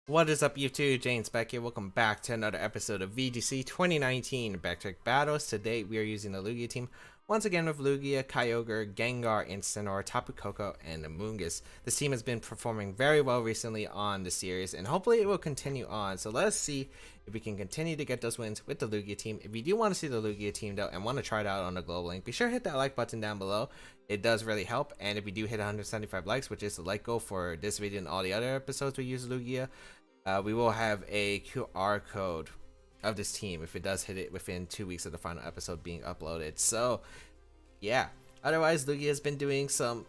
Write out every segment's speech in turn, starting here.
What is up, YouTube? James Baek here. Welcome back to another episode of VGC 2019 Baek Battles. Today we are using the Lugia team once again with Lugia, Kyogre, Gengar, Incineroar, Tapu Koko, and Amoonguss. This team has been performing very well recently on the series, and hopefully it will continue on. So let's see if we can continue to get those wins with the Lugia team. If you do want to see the Lugia team though and want to try it out on the global link, be sure to hit that like button down below. It does really help, and if we do hit 175 likes, which is the like goal for this video and all the other episodes we use Lugia, we will have a QR code of this team if it does hit it within 2 weeks of the final episode being uploaded. So yeah, otherwise Lugia has been doing some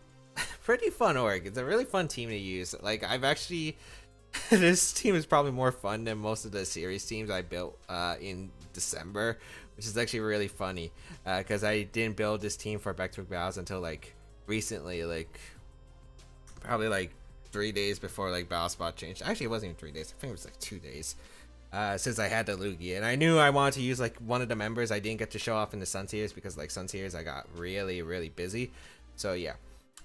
pretty fun work. It's a really fun team to use. Like, I've actually this team is probably more fun than most of the series teams I built in December, which is actually really funny because I didn't build this team for Baek Battles until like recently, like probably like 3 days before like Battle Spot changed. Actually, it wasn't even 3 days. I think it was like 2 days since I had the Lugia, and I knew I wanted to use like one of the members I didn't get to show off in the Sun Series because like Sun Series I got really busy. So yeah,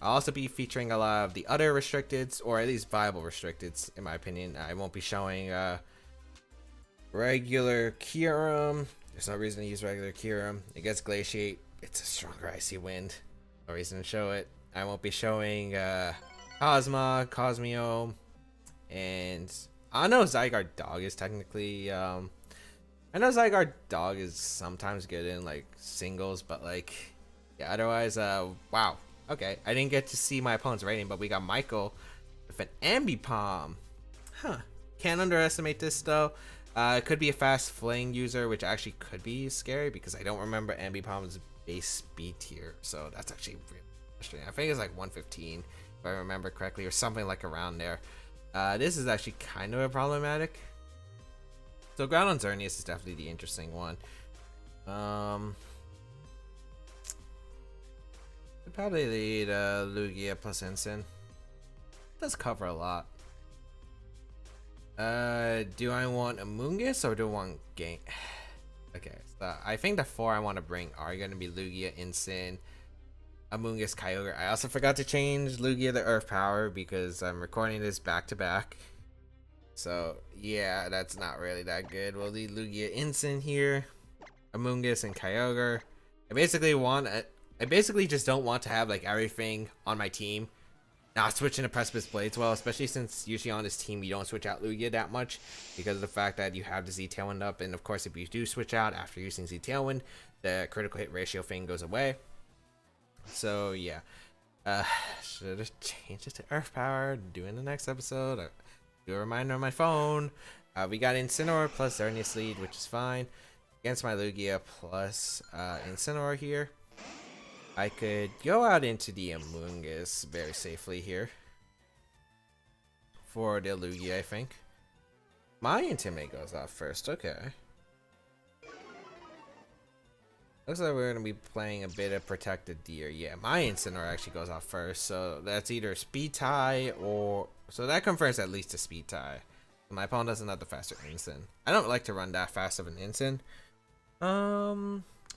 I'll also be featuring a lot of the other restricteds, or at least viable restricteds in my opinion. I won't be showing regular Kyurem. There's no reason to use regular Kyurem. It gets Glaciate. It's a stronger Icy Wind. No reason to show it. I won't be showing Cosma, Cosmeo, and I know Zygarde Dog is technically I know Zygarde Dog is sometimes good in like singles, but like yeah, otherwise wow. Okay, I didn't get to see my opponent's rating, but we got Michael with an Ambipom. Huh. Can't underestimate this though. It could be a fast fling user, which actually could be scary because I don't remember Ambipom's base speed tier, so that's actually really frustrating. I think it's like 115 if I remember correctly, or something like around there. This is actually kind of a problematic. So Ground on Xerneas is definitely the interesting one. I'd probably lead Lugia plus Ensign. Does cover a lot. Do I want Amoonguss or do I want Gang? Okay, so I think the 4 I want to bring are going to be Lugia, Ensign, Amoonguss, Kyogre. I also forgot to change Lugia the Earth Power because I'm recording this back to back. So yeah, that's not really that good. We'll leave Lugia, Ensign here, Amoonguss, and Kyogre. I basically just don't want to have like everything on my team not switching to Precipice Blades well, especially since usually on this team you don't switch out Lugia that much because of the fact that you have the Z-Tailwind up, and of course if you do switch out after using Z-Tailwind, the critical hit ratio thing goes away. So yeah, should have changed it to Earth Power. Do in the next episode. Do a reminder on my phone. We got Incineroar plus Xerneas lead, which is fine against my Lugia plus Incineroar here. I could go out into the Amoonguss very safely here for the Lugia, I think. My Intimidate goes off first. Okay. Looks like we're going to be playing a bit of Protected Deer. Yeah, my Incineroar actually goes off first. So that's either Speed Tie or... So that confirms at least a Speed Tie. My opponent doesn't have the faster Ensign. I don't like to run that fast of an Ensign.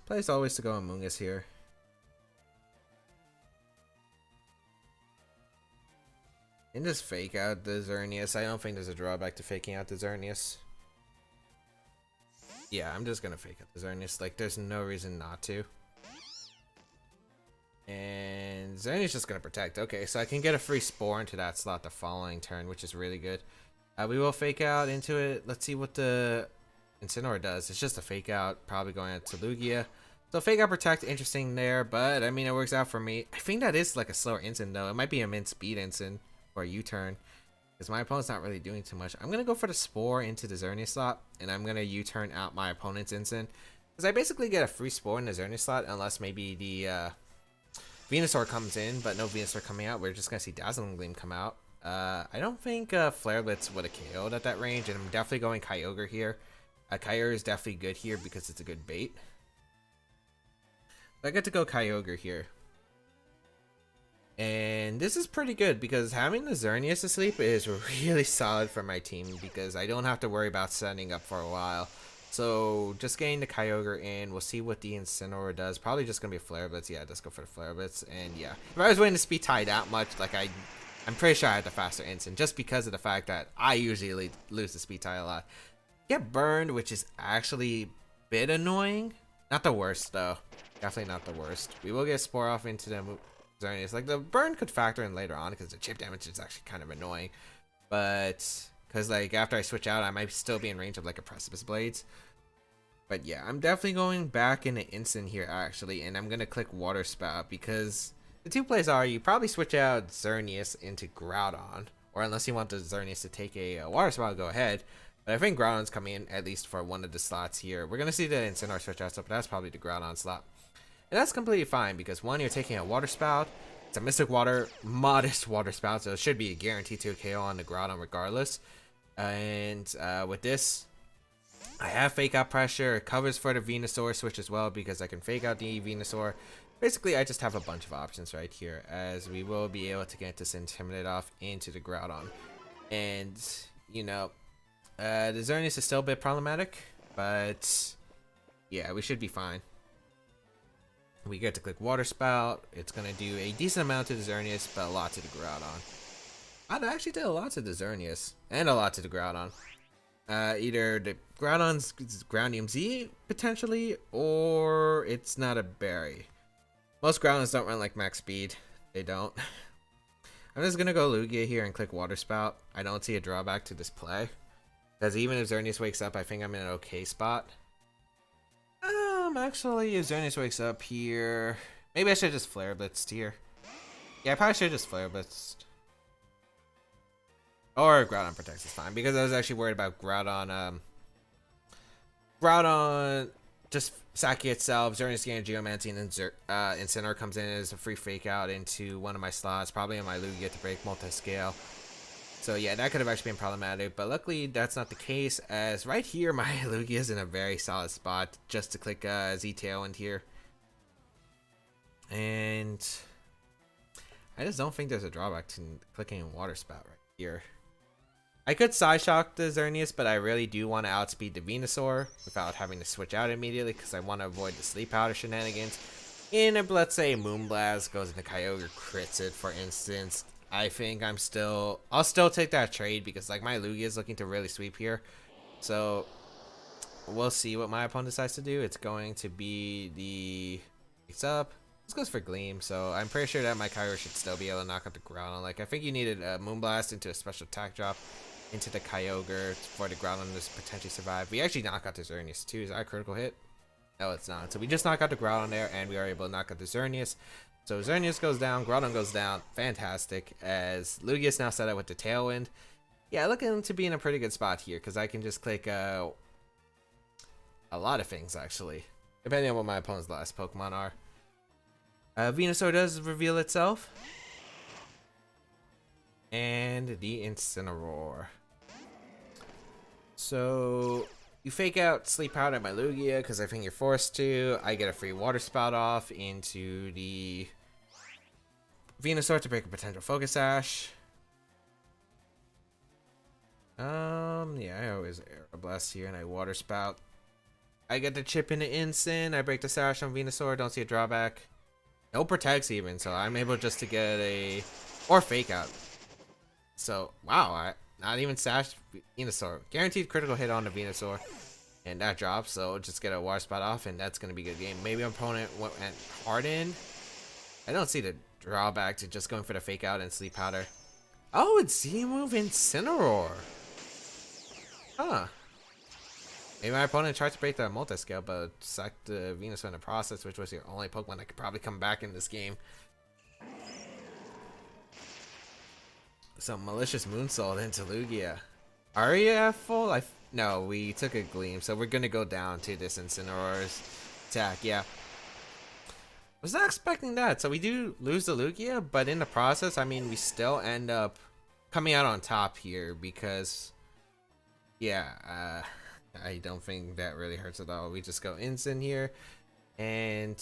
Place always to go Amoonguss here. And just fake out the Xerneas. I don't think there's a drawback to faking out the Xerneas. Yeah, I'm just gonna fake out the Xerneas. Like, there's no reason not to. And Xerneas just gonna protect. Okay, so I can get a free Spore into that slot the following turn, which is really good. We will fake out into it. Let's see what the Incineroar does. It's just a fake out, probably going out to Lugia. So fake out protect, interesting there, but I mean it works out for me. I think that is like a slower Ensign though. It might be a mint speed Ensign or a U-turn, because my opponent's not really doing too much. I'm gonna go for the Spore into the Xerneas slot, and I'm gonna U-turn out my opponent's Ensign, because I basically get a free Spore in the Xerneas slot, unless maybe the Venusaur comes in, but no Venusaur coming out. We're just gonna see Dazzling Gleam come out. I don't think Flare Blitz would have KO'd at that range, and I'm definitely going Kyogre here. Kyogre is definitely good here because it's a good bait. So I get to go Kyogre here. And this is pretty good because having the Xerneas asleep is really solid for my team because I don't have to worry about setting up for a while. So just getting the Kyogre in, we'll see what the Incineroar does. Probably just gonna be a Flare Blitz. Yeah, let's go for the Flare Blitz. And yeah, if I was waiting to speed tie that much, like I I'm pretty sure I had the faster instant just because of the fact that I usually lose the speed tie a lot. Get burned, which is actually a bit annoying. Not the worst though. Definitely not the worst. We will get Spore off into the Xerneas. Like the burn could factor in later on because the chip damage is actually kind of annoying. But because like after I switch out, I might still be in range of like a Precipice Blades. But yeah, I'm definitely going back in an instant here actually, and I'm gonna click Water Spout because the two plays are you probably switch out Xerneas into Groudon, or unless you want the Xerneas to take a Water Spout, go ahead. But I think Groudon's coming in at least for one of the slots here. We're gonna see the Incineroar switch out, so that's probably the Groudon slot, and that's completely fine because one, you're taking a Water Spout. It's a Mystic Water, modest Water Spout, so it should be a guarantee to a KO on the Groudon regardless. And with this, I have Fake Out Pressure. It covers for the Venusaur switch as well because I can Fake Out the Venusaur. Basically, I just have a bunch of options right here as we will be able to get this Intimidate off into the Groudon. And, you know, the Xerneas is still a bit problematic, but yeah, we should be fine. We get to click Water Spout. It's going to do a decent amount to the Xerneas, but a lot to the Groudon. I actually did a lot to the Xerneas and a lot to the Groudon. Either the Groudon's Groundium Z potentially, or it's not a berry. Most Groudons don't run like max speed. They don't. I'm just gonna go Lugia here and click Water Spout. I don't see a drawback to this play, because even if Xerneas wakes up, I think I'm in an okay spot. Actually, if Xerneas wakes up here, maybe I should just Flare Blitzed here. Yeah, I probably should just Flare Blitzed. Or Groudon Protects is fine, because I was actually worried about Groudon, Groudon just Saki itself, Xerneas getting Geomancy, and then Incineroar comes in as a free Fake Out into one of my slots, probably in my Lugia to break multi-scale. So yeah, that could have actually been problematic, but luckily that's not the case, as right here my Lugia is in a very solid spot just to click Z-Tailwind here. And I just don't think there's a drawback to clicking Water Spout right here. I could Side Shock the Xerneas, but I really do want to outspeed the Venusaur without having to switch out immediately because I want to avoid the Sleep Powder shenanigans. And if, let's say, Moonblast goes into Kyogre, crits it, for instance, I think I'll still take that trade because like my Lugia is looking to really sweep here. So we'll see what my opponent decides to do. It's going to be the Wakes Up. This goes for Gleam, so I'm pretty sure that my Kyogre should still be able to knock out the Groudon. Like I think you needed a Moonblast into a special attack drop into the Kyogre for the Groudon to potentially survive. We actually knock out the Xerneas too. Is that a critical hit? No, it's not. So we just knock out the Groudon there, and we are able to knock out the Xerneas. So Xerneas goes down, Groudon goes down. Fantastic, as Lugia is now set up with the Tailwind. Yeah, looking to be in a pretty good spot here, because I can just click a lot of things, actually, depending on what my opponent's last Pokemon are. Venusaur does reveal itself. And the Incineroar. So you Fake Out Sleep Powder at my Lugia because I think you're forced to. I get a free Water Spout off into the Venusaur to break a potential Focus Sash. Yeah, I always Aeroblast here and I Water Spout. I get the chip into Instant. I break the Sash on Venusaur. Don't see a drawback. No Protects even, so I'm able just to get a or Fake Out. So wow, not even Sash Venusaur. Guaranteed critical hit on the Venusaur. And that drops, so just get a Water Spot off, and that's going to be a good game. Maybe opponent went hard in. I don't see the drawback to just going for the Fake Out and Sleep Powder. Oh, it's Z-Move Incineroar. Huh. Maybe my opponent tried to break the multi-scale, but sucked the Venusaur in the process, which was your only Pokemon that could probably come back in this game. So Malicious Moonsault into Lugia. Are you at full? No, we took a Gleam, so we're gonna go down to this Incineroar's attack. Yeah, was not expecting that. So we do lose the Lugia, but in the process, I mean, we still end up coming out on top here because, yeah, I don't think that really hurts at all. We just go Instant here, and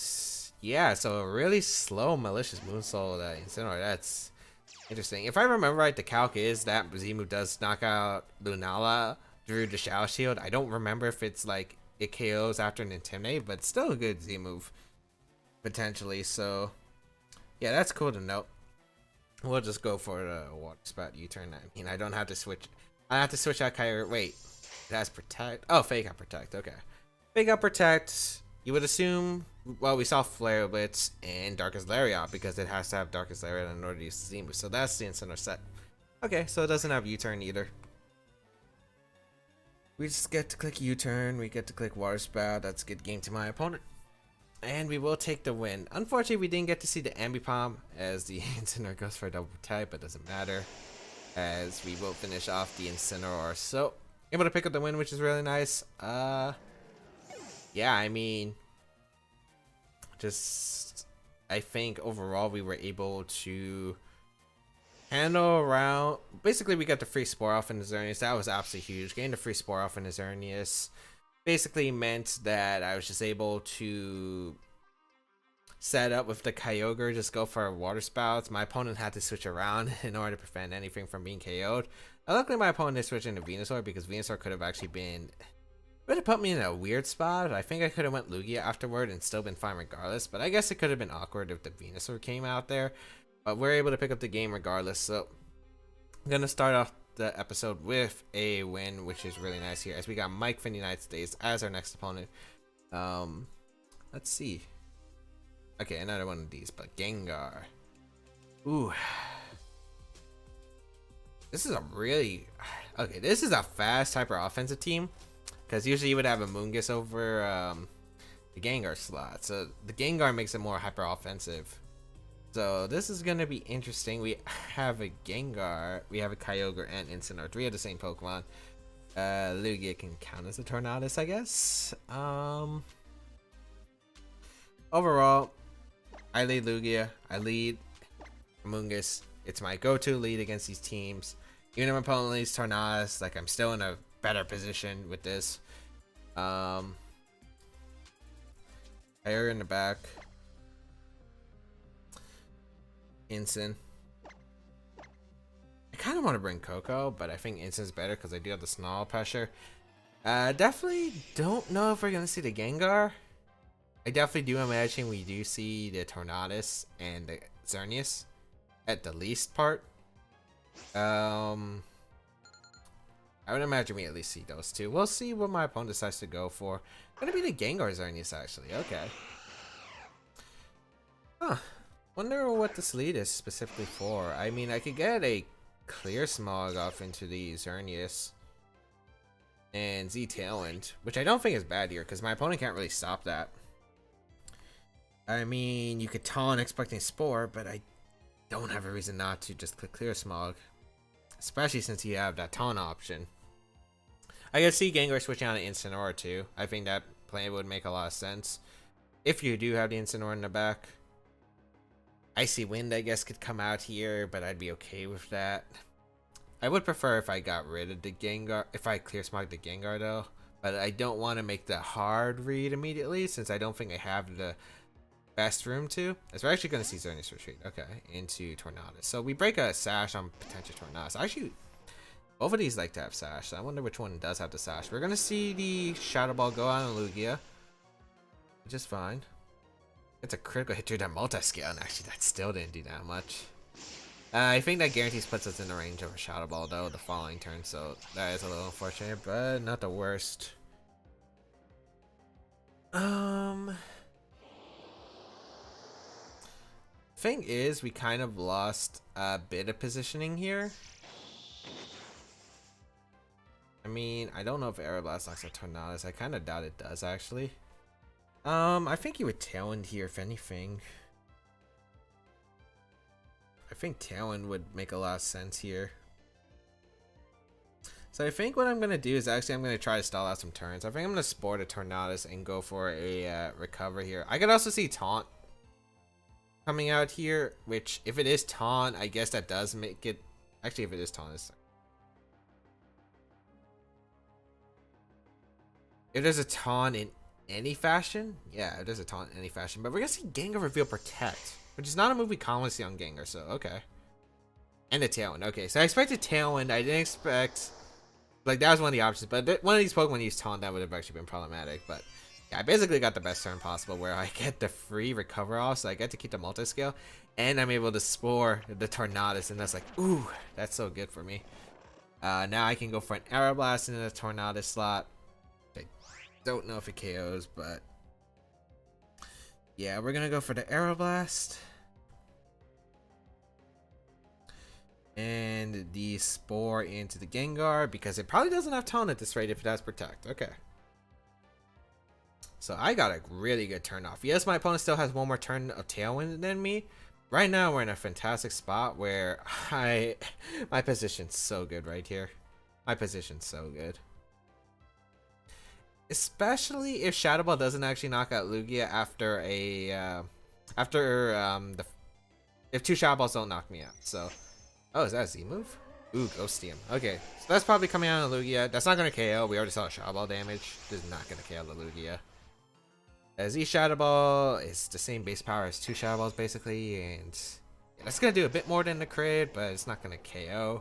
yeah, so a really slow Malicious Moonsault Incineroar. That's interesting. If I remember right, the calc is that Z-Move does knock out Lunala through the Shadow Shield. I don't remember if it's like it KOs after an Intimidate, but still a good Z-Move potentially. So yeah, that's cool to note. We'll just go for the water spout U-turn. I mean, I don't have to switch. I have to switch out Kyogre. Wait, it has protect. Oh, fake out protect. Okay, fake out protect. You would assume. Well, we saw Flare Blitz and Darkest Lariat because it has to have Darkest Lariat in order to use Z-move. So that's the Incineroar set. Okay, so it doesn't have U-turn either. We just get to click U-turn. We get to click water spout. That's a good game to my opponent. And we will take the win. Unfortunately, we didn't get to see the Ambipom as the Incineroar goes for a double type, but doesn't matter as we will finish off the Incineroar. So, able to pick up the win, which is really nice. Yeah, I mean, just, I think overall we were able to handle around. Basically, we got the free Spore off in Xerneas. That was absolutely huge. Getting the free Spore off in Xerneas basically meant that I was just able to set up with the Kyogre, just go for water spouts. My opponent had to switch around in order to prevent anything from being KO'd. Luckily, my opponent did switch into Venusaur because Venusaur could have actually been, would have put me in a weird spot. I think I could have went Lugia afterward and still been fine regardless, but I guess it could have been awkward if the Venusaur came out there. But we're able to pick up the game regardless, so I'm going to start off the episode with a win, which is really nice here, as we got Mike from the United States as our next opponent. Let's see. Okay, another one of these, but Gengar. Ooh. This is a really... Okay, this is a fast hyper offensive team, because usually you would have a Moongus over the Gengar slot. So the Gengar makes it more hyper offensive. So this is going to be interesting. We have a Gengar, we have a Kyogre, and Incineroar. 3 of the same Pokemon. Lugia can count as a Tornadus, I guess. Overall, I lead Lugia. I lead Amoonguss. It's my go-to lead against these teams. Even if my opponent leads Tornadus, like, I'm still in a better position with this. Kyogre in the back. Incin. I kind of want to bring Coco, but I think Incin's better because I do have the Snarl pressure. Definitely don't know if we're going to see the Gengar. I definitely do imagine we do see the Tornadus and the Xerneas at the least part. I would imagine we at least see those two. We'll see what my opponent decides to go for. Gonna be the Gengar Xerneas actually. Okay. Huh. Wonder what this lead is specifically for. I mean, I could get a Clear Smog off into the Xerneas and Z-Tailwind, which I don't think is bad here because my opponent can't really stop that. I mean, you could taunt expecting Spore, but I don't have a reason not to just click Clear Smog, especially since you have that taunt option. I could see Gengar switching on to Incineroar too. I think that plan would make a lot of sense if you do have the Incineroar in the back. Icy Wind, I guess, could come out here, but I'd be okay with that. I would prefer if I got rid of the Gengar, if I Clear Smog the Gengar though, but I don't want to make the hard read immediately since I don't think I have the best room to. As we're actually going to see Xerneas retreat, okay, into Tornadus. So we break a Sash on potential Tornadus. Actually, both of these like to have Sash, so I wonder which one does have the Sash. We're going to see the Shadow Ball go out on Lugia, which is fine. It's a critical hit through that multi-scale, and actually that still didn't do that much. I think that guarantees puts us in the range of a Shadow Ball though the following turn, so that is a little unfortunate, but not the worst. Thing is, we kind of lost a bit of positioning here. I mean, I don't know if Aeroblast locks a Tornadus. I kind of doubt it does actually. I think you would Tailwind here if anything. I think Tailwind would make a lot of sense here. So I think what I'm going to do is actually I'm going to try to stall out some turns. I think I'm going to Spore the Tornadus and go for a recover here. I could also see Taunt coming out here, which if it is Taunt, I guess that does make it... Actually, if it is Taunt, it's... If there's a Taunt in any fashion, yeah, there's a Taunt in any fashion, but we're gonna see Gengar reveal Protect, which is not a move we commonly see on Gengar, so okay. And the Tailwind, okay, so I expected Tailwind. I didn't expect, like, that was one of the options, but one of these Pokemon used Taunt, that would have actually been problematic, but Yeah, I basically got the best turn possible where I get the free recover off, so I get to keep the multi-scale, and I'm able to spore the Tornadus, and that's like, ooh, that's so good for me. Now I can go for an Aeroblast in the Tornadus slot. I don't know if it KOs, but yeah, we're gonna go for the Aeroblast. And the Spore into the Gengar, because it probably doesn't have Taunt at this rate if it has Protect. Okay. So I got a really good turn off. Yes, my opponent still has one more turn of Tailwind than me. Right now, we're in a fantastic spot where my position's so good right here. My position's so good. Especially if Shadow Ball doesn't actually knock out Lugia after a, if two Shadow Balls don't knock me out. So, oh, is that a Z move? Ooh, Ghostium. Okay, so that's probably coming out of Lugia. That's not going to KO. We already saw Shadow Ball damage. This is not going to KO the Lugia. As each Shadow Ball is the same base power as two Shadow Balls, basically. And yeah, that's going to do a bit more than the crit, but it's not going to KO.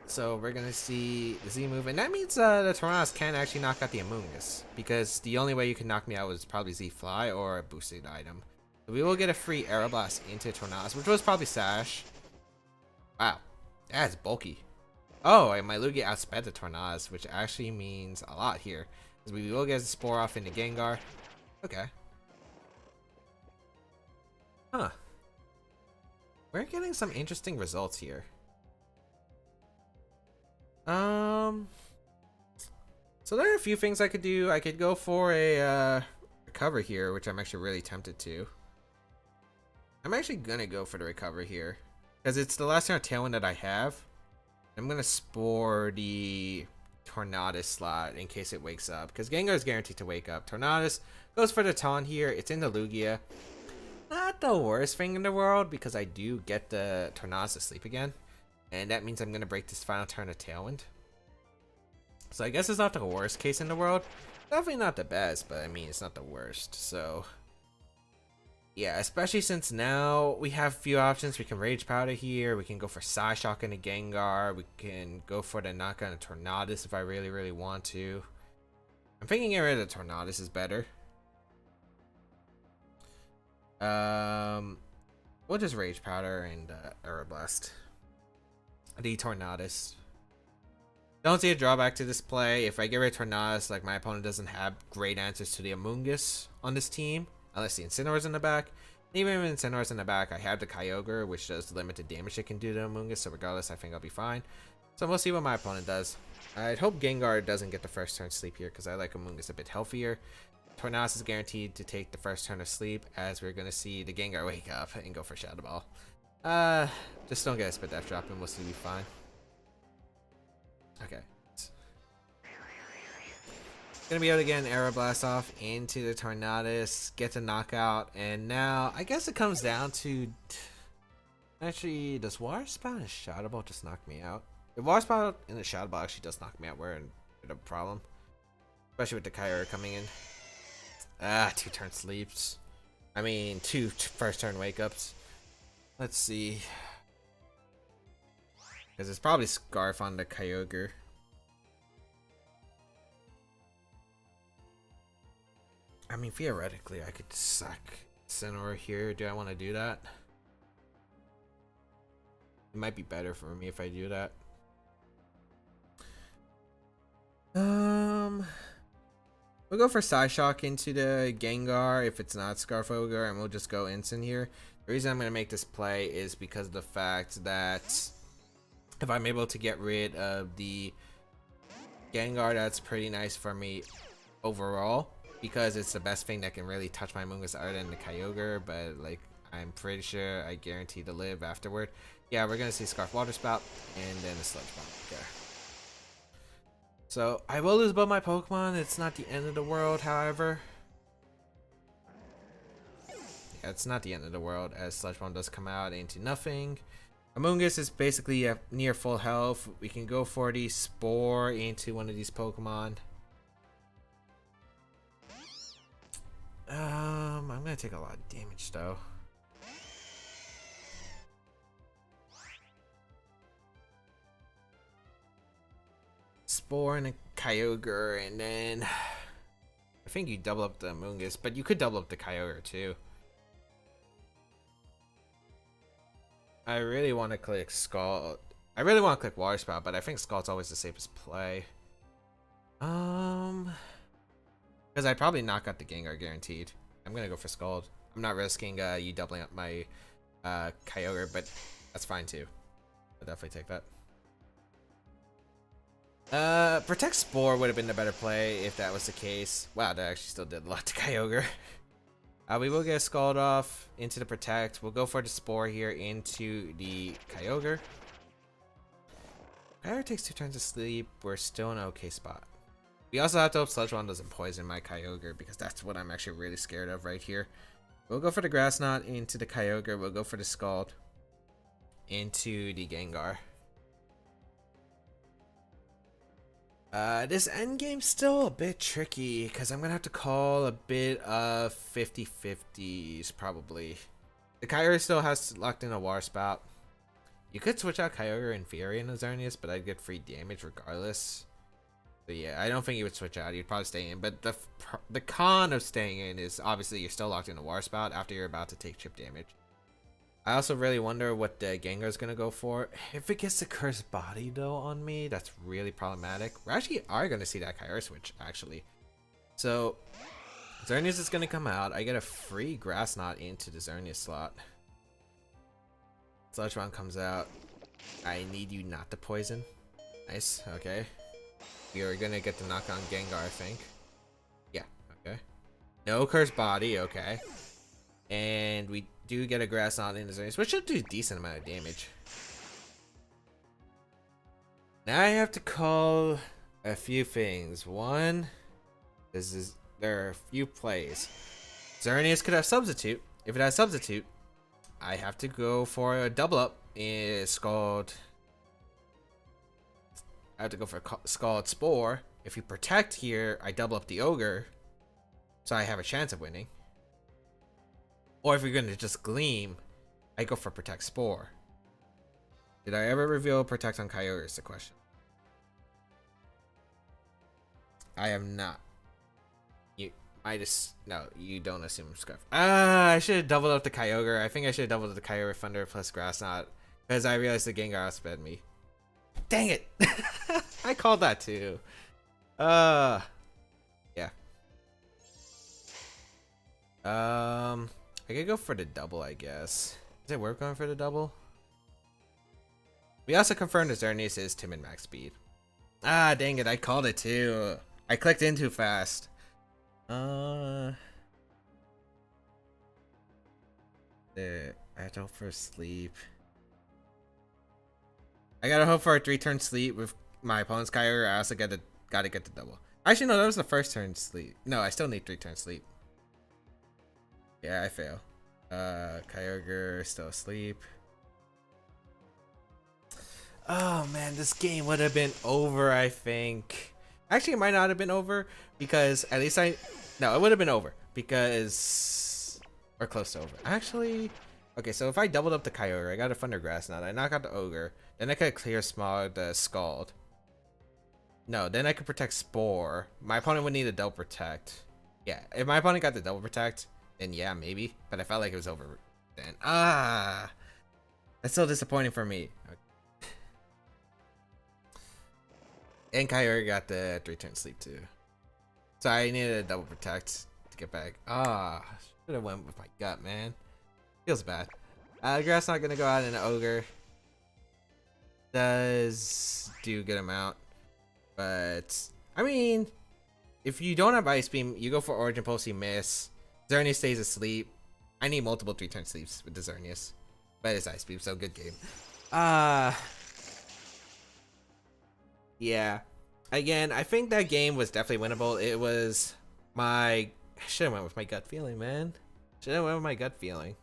So we're going to see the Z move. And that means the Tornadus can actually knock out the Amoonguss. Because the only way you can knock me out was probably Z Fly or a boosted item. So we will get a free Aeroblast into Tornadus, which was probably Sash. Wow, that's bulky. Oh, and my Lugia outsped the Tornadus, which actually means a lot here. Because we will get the Spore off into Gengar. Okay. Huh. We're getting some interesting results here. So there are a few things I could do. I could go for a recover here, which I'm actually really tempted to. I'm actually gonna go for the recover here. Because it's the last turn of Tailwind that I have. I'm going to Spore the Tornadus slot in case it wakes up. Because Gengar is guaranteed to wake up. Tornadus goes for the Taunt here. It's in the Lugia. Not the worst thing in the world because I do get the Tornadus to sleep again. And that means I'm going to break this final turn of Tailwind. So I guess it's not the worst case in the world. Definitely not the best, but I mean, it's not the worst. So yeah, especially since now we have a few options. We can Rage Powder here. We can go for Psyshock and a Gengar. We can go for the knockout and Tornadus if I really, really want to. I'm thinking getting rid of the Tornadus is better. We'll just Rage Powder and Aeroblast the Tornadus. Don't see a drawback to this play. If I get rid of Tornadus, like my opponent doesn't have great answers to the Amoonguss on this team. Unless the Incineroar's in the back. Even if Incineroar's in the back, I have the Kyogre, which does the limited damage it can do to Amoonguss. So regardless, I think I'll be fine. So we'll see what my opponent does. I'd hope Gengar doesn't get the first turn sleep here, because I like Amoonguss a bit healthier. Tornadus is guaranteed to take the first turn of sleep, as we're going to see the Gengar wake up and go for Shadow Ball. Just don't get a Spit Death Drop and we'll see, be fine. Okay. Gonna be able to get an Aeroblast off into the Tornadus, get the knockout, and now I guess it comes down to actually, does Water Spout and Shadow Ball just knock me out? If Water Spout and the Shadow Ball actually does knock me out, we're in a bit of a problem, especially with the Kyogre coming in. Two turn sleeps. I mean, two first turn wake ups. Let's see, because it's probably Scarf on the Kyogre. I mean, theoretically, I could suck Incineroar here. Do I want to do that? It might be better for me if I do that. We'll go for Psyshock into the Gengar if it's not Scarf Ogre, and we'll just go Incin here. The reason I'm going to make this play is because of the fact that if I'm able to get rid of the Gengar, that's pretty nice for me overall. Because it's the best thing that can really touch my Amoonguss other than the Kyogre, but like I'm pretty sure I guarantee to live afterward. Yeah, we're gonna see Scarf Water Spout and then a Sludge Bomb. Okay. So I will lose both my Pokemon. It's not the end of the world, however. Yeah, it's not the end of the world as Sludge Bomb does come out into nothing. Amoonguss is basically at near full health. We can go for the Spore into one of these Pokemon. I'm gonna take a lot of damage though. Spore and a Kyogre, and then think you double up the Mungus, but you could double up the Kyogre too. I really want to click Scald. I really want to click Water Spout, but I think Scald's always the safest play. Because I'd probably knock out the Gengar guaranteed. I'm gonna go for Scald. I'm not risking you doubling up my Kyogre, but that's fine too. I'll definitely take that. Protect Spore would have been the better play if that was the case. Wow, that actually still did a lot to Kyogre. We will get Scald off into the Protect. We'll go for the Spore here into the Kyogre. Kyogre takes 2 turns to sleep. We're still in an okay spot. We also have to hope Sludge Wand doesn't poison my Kyogre because that's what I'm actually really scared of right here. We'll go for the Grass Knot into the Kyogre. We'll go for the Scald into the Gengar. This endgame's still a bit tricky because I'm gonna have to call a bit of 50-50s probably. The Kyogre still has locked in a Water Spout. You could switch out Kyogre and Fury and Xerneas, but I'd get free damage regardless. So yeah, I don't think you would switch out. You'd probably stay in. But the con of staying in is obviously you're still locked in a Water Spout after you're about to take chip damage. I also really wonder what the Gengar is going to go for. If it gets the Cursed Body, though, on me, that's really problematic. We actually are going to see that Kyogre switch, actually. So, Xerneas is going to come out. I get a free Grass Knot into the Xerneas slot. Sludge Wand comes out. I need you not to poison. Nice, okay. You're going to get the knock on Gengar, I think. Yeah, okay. No Cursed Body, okay. And we do get a Grass Knot in the Xerneas, which should do a decent amount of damage. Now I have to call a few things. One, there are a few plays. Xerneas could have Substitute. If it has Substitute, I have to go for a double up. It's called. I have to go for Scald Spore. If you Protect here, I double up the Ogre, so I have a chance of winning. Or if you're going to just Gleam, I go for Protect Spore. Did I ever reveal Protect on Kyogre is the question. I am not. You might just... No, you don't assume Scarf. I should have doubled up the Kyogre. I think I should have doubled up the Kyogre Thunder plus Grass Knot. Because I realized the Gengar outsped me. Dang it! I called that too. Yeah. I could go for the double, I guess. Is it worth going for the double? We also confirmed that Xerneas is timid max speed. Ah, dang it, I called it too. I clicked in too fast. I have to hope for a sleep. I gotta hope for a 3-turn sleep with my opponent's Kyogre. I also gotta get the double. Actually, no, that was the first turn sleep. No, I still need 3-turn sleep. Yeah, I fail. Kyogre still asleep. Oh man, this game would have been over, I think. Actually, it might not have been over because at least no, it would have been over because we're close to over. Actually, okay, so if I doubled up the Kyogre, I got a Thunder Grass Knot, I knock out the Ogre, then I could clear the Scald. No, then I could Protect Spore. My opponent would need a double Protect. Yeah, if my opponent got the double Protect, then yeah, maybe. But I felt like it was over then. That's so disappointing for me. Okay. And Kyogre got the 3-turn sleep too. So I needed a double Protect to get back. Should have went with my gut, man. Feels bad. Grass Knot gonna go out in an Ogre. Does do a good amount. But, I mean, if you don't have Ice Beam, you go for Origin Pulse, you miss. Xerneas stays asleep. I need multiple 3-turn sleeps with the Xerneas. But it's Ice Beam, so good game. Yeah. Again, I think that game was definitely winnable. It was I should have went with my gut feeling, man. Should have went with my gut feeling.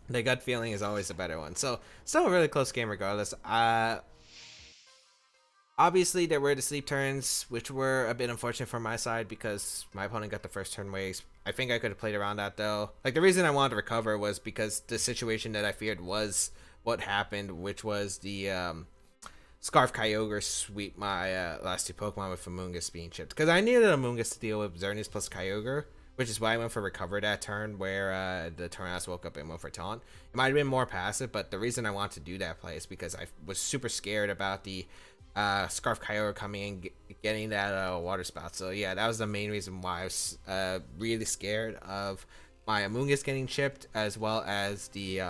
The gut feeling is always the better one. So, still a really close game regardless. Obviously, there were the sleep turns, which were a bit unfortunate from my side because my opponent got the first turn waste. I think I could have played around that though. Like, the reason I wanted to recover was because the situation that I feared was what happened, which was the Scarf Kyogre sweep my last two Pokemon with Amoonguss being chipped. Because I needed Amoonguss to deal with Xerneas plus Kyogre, which is why I went for Recover that turn where the Tornadus woke up and went for Taunt. It might have been more passive, but the reason I wanted to do that play is because I was super scared about the Scarf Kyogre coming in getting that Water Spout. So yeah, that was the main reason why I was really scared of my Amoonguss getting chipped, as well as the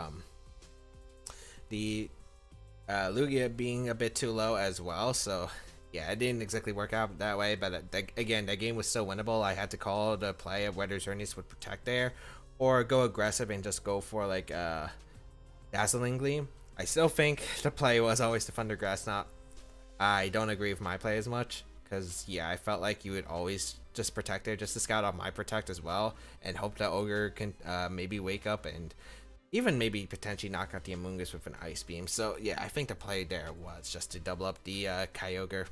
Lugia being a bit too low as well. So yeah, it didn't exactly work out that way, but again, that game was so winnable. I had to call the play of whether Xerneas would protect there or go aggressive and just go for like Dazzling Gleam. I still think the play was always the Thundergrass. Not, I don't agree with my play as much, because yeah, I felt like you would always just protect there just to scout off my protect as well and hope that Ogre can maybe wake up and even maybe potentially knock out the Amoonguss with an Ice Beam. So yeah, I think the play there was just to double up the Kyogre.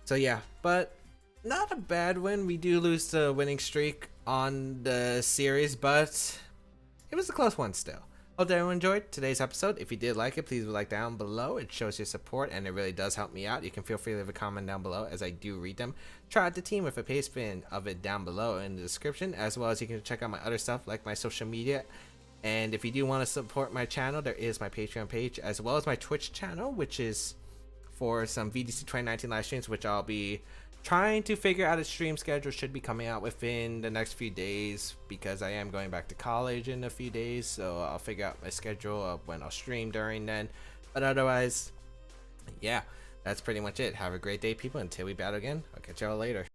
So yeah, but not a bad win. We do lose the winning streak on the series, but it was a close one still. Hope everyone enjoyed today's episode. If you did like it, please leave a like down below. It shows your support and it really does help me out. You can feel free to leave a comment down below as I do read them. Try out the team with a paste spin of it down below in the description, as well as you can check out my other stuff like my social media. And if you do want to support my channel, there is my Patreon page as well as my Twitch channel, which is for some VGC 2019 live streams, which I'll be trying to figure out a stream schedule. Should be coming out within the next few days because I am going back to college in a few days, so I'll figure out my schedule of when I'll stream during then. But otherwise, yeah, that's pretty much it. Have a great day, people. Until we battle again, I'll catch y'all later.